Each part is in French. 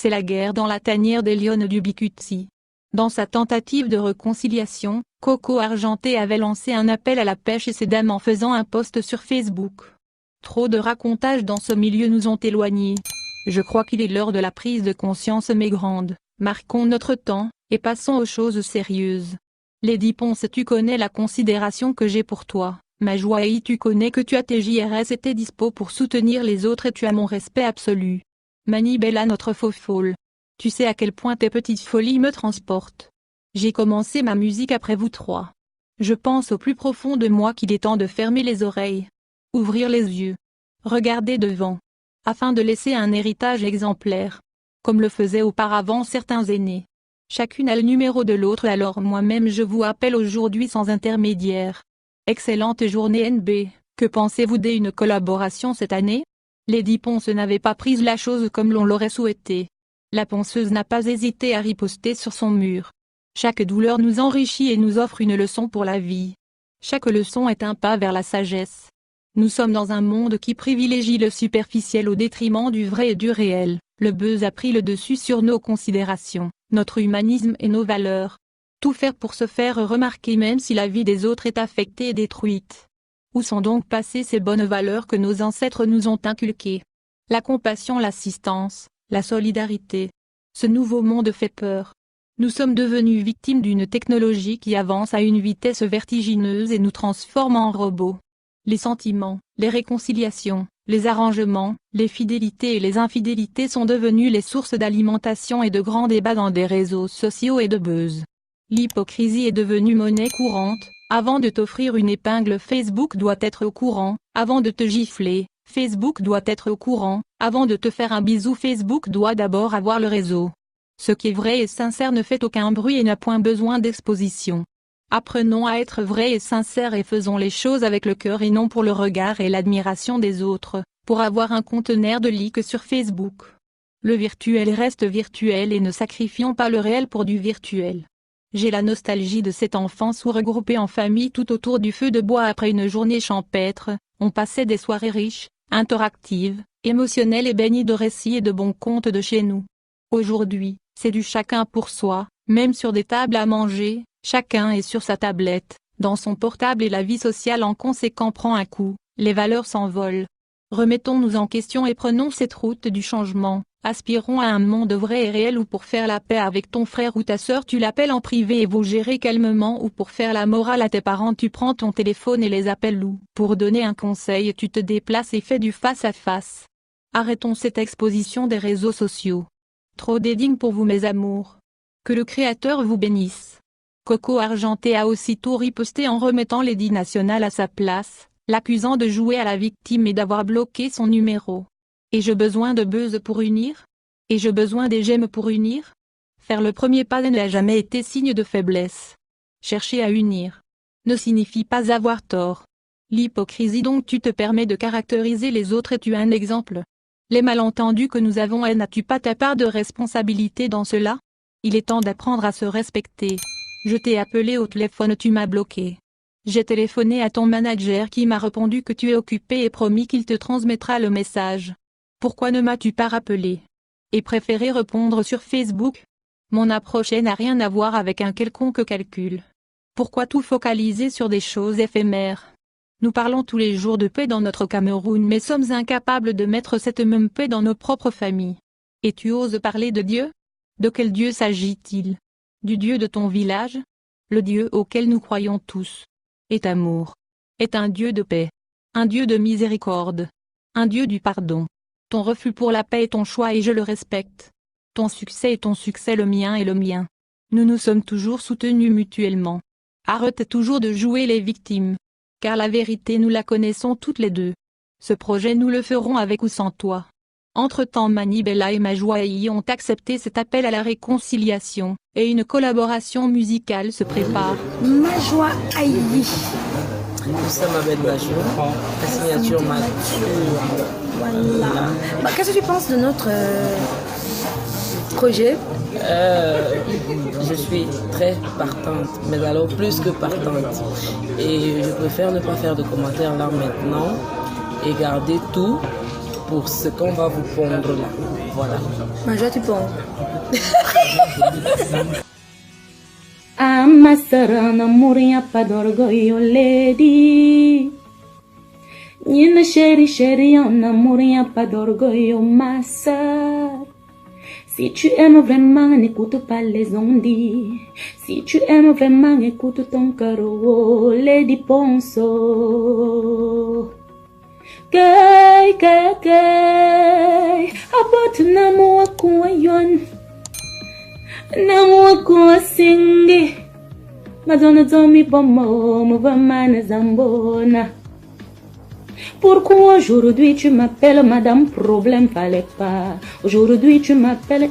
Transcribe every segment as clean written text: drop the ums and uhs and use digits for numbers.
C'est la guerre dans la tanière des lionnes du Bikutsi. Dans sa tentative de réconciliation, Coco Argenté avait lancé un appel à la pêche et ses dames en faisant un post sur Facebook. Trop de racontages dans ce milieu nous ont éloignés. Je crois qu'il est l'heure de la prise de conscience mais grande. Marquons notre temps, et passons aux choses sérieuses. Lady Ponce, tu connais la considération que j'ai pour toi. Majwaï, tu connais que tu as tes JRS et tes dispo pour soutenir les autres et tu as mon respect absolu. Manibella, notre faux folle. Tu sais à quel point tes petites folies me transportent. J'ai commencé ma musique après vous trois. Je pense au plus profond de moi qu'il est temps de fermer les oreilles. Ouvrir les yeux. Regarder devant. Afin de laisser un héritage exemplaire. Comme le faisaient auparavant certains aînés. Chacune a le numéro de l'autre, alors moi-même je vous appelle aujourd'hui sans intermédiaire. Excellente journée NB, que pensez-vous d'une collaboration cette année? Lady Ponce n'avait pas pris la chose comme l'on l'aurait souhaité. La ponceuse n'a pas hésité à riposter sur son mur. Chaque douleur nous enrichit et nous offre une leçon pour la vie. Chaque leçon est un pas vers la sagesse. Nous sommes dans un monde qui privilégie le superficiel au détriment du vrai et du réel. Le buzz a pris le dessus sur nos considérations, notre humanisme et nos valeurs. Tout faire pour se faire remarquer même si la vie des autres est affectée et détruite. Où sont donc passées ces bonnes valeurs que nos ancêtres nous ont inculquées? La compassion, l'assistance, la solidarité. Ce nouveau monde fait peur. Nous sommes devenus victimes d'une technologie qui avance à une vitesse vertigineuse et nous transforme en robots. Les sentiments, les réconciliations, les arrangements, les fidélités et les infidélités sont devenus les sources d'alimentation et de grands débats dans des réseaux sociaux et de buzz. L'hypocrisie est devenue monnaie courante. Avant de t'offrir une épingle, Facebook doit être au courant. Avant de te gifler, Facebook doit être au courant. Avant de te faire un bisou, Facebook doit d'abord avoir le réseau. Ce qui est vrai et sincère ne fait aucun bruit et n'a point besoin d'exposition. Apprenons à être vrais et sincères et faisons les choses avec le cœur et non pour le regard et l'admiration des autres, pour avoir un conteneur de likes sur Facebook. Le virtuel reste virtuel et ne sacrifions pas le réel pour du virtuel. J'ai la nostalgie de cette enfance où regroupés en famille tout autour du feu de bois après une journée champêtre, on passait des soirées riches, interactives, émotionnelles et baignées de récits et de bons contes de chez nous. Aujourd'hui, c'est du chacun pour soi, même sur des tables à manger, chacun est sur sa tablette, dans son portable et la vie sociale en conséquent prend un coup, les valeurs s'envolent. Remettons-nous en question et prenons cette route du changement. Aspirons à un monde vrai et réel où pour faire la paix avec ton frère ou ta sœur tu l'appelles en privé et vous gérez calmement, ou pour faire la morale à tes parents tu prends ton téléphone et les appelles, ou pour donner un conseil tu te déplaces et fais du face à face. Arrêtons cette exposition des réseaux sociaux. Trop d'édigmes pour vous mes amours. Que le Créateur vous bénisse. Coco Argenté a aussitôt riposté en remettant Lady National à sa place, l'accusant de jouer à la victime et d'avoir bloqué son numéro. Ai-je besoin de buzz pour unir? Ai-je besoin des j'aime pour unir? Faire le premier pas n'a jamais été signe de faiblesse. Chercher à unir ne signifie pas avoir tort. L'hypocrisie donc tu te permets de caractériser les autres et tu as un exemple. Les malentendus que nous avons, n'as-tu pas ta part de responsabilité dans cela? Il est temps d'apprendre à se respecter. Je t'ai appelé au téléphone, tu m'as bloqué. J'ai téléphoné à ton manager qui m'a répondu que tu es occupé et promis qu'il te transmettra le message. Pourquoi ne m'as-tu pas rappelé? Et préféré répondre sur Facebook? Mon approche n'a rien à voir avec un quelconque calcul. Pourquoi tout focaliser sur des choses éphémères? Nous parlons tous les jours de paix dans notre Cameroun mais sommes incapables de mettre cette même paix dans nos propres familles. Et tu oses parler de Dieu? De quel Dieu s'agit-il? Du Dieu de ton village? Le Dieu auquel nous croyons tous est amour, est un Dieu de paix, un Dieu de miséricorde, un Dieu du pardon. Ton refus pour la paix est ton choix et je le respecte. Ton succès est ton succès, le mien est le mien. Nous nous sommes toujours soutenus mutuellement. Arrête toujours de jouer les victimes. Car la vérité nous la connaissons toutes les deux. Ce projet nous le ferons avec ou sans toi. Entre-temps Manibella et Majwaï ont accepté cet appel à la réconciliation, et une collaboration musicale se prépare. Majwaï. Nous sommes avec Majwa, la signature mature. Voilà. Qu'est-ce que tu penses de notre projet? Je suis très partante, mais alors plus que partante. Et je préfère ne pas faire de commentaires là maintenant et garder tout pour ce qu'on va vous pondre là. Voilà. Maja, tu penses? Amasarana murinha pas d'orgoglio lady. Nina chérie, on a mourir pas d'orgoglio ma sœur. Si tu aimes vraiment, n'écoute pas les ondits. Si tu aimes vraiment, écoute ton cœur, oh, Lady Ponso. Kay, about namu akuwa yon. Namu akuwa singi. Madonna zomi bomo, muvamana zambona. Pourquoi aujourd'hui tu m'appelles Madame Problème, fallait pas. Aujourd'hui tu m'appelles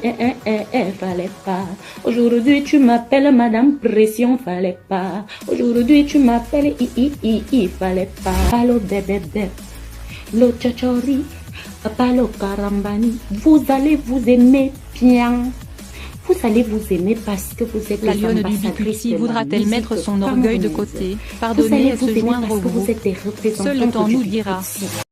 fallait pas. Aujourd'hui tu m'appelles Madame Pression, fallait pas. Aujourd'hui tu m'appelles fallait pas. Allo bébé, lo chachori, palo karambani. Vous allez vous aimer bien. Vous allez vous aimer parce que vous êtes La les lionne du ambassadrices Bikuti de la voudra-t-elle musique mettre son orgueil de camerounaise. côté, Vous pardonner allez et vous se aimer joindre parce au que vous groupe? êtes des Seul le temps représentantes nous du dira. Bikuti.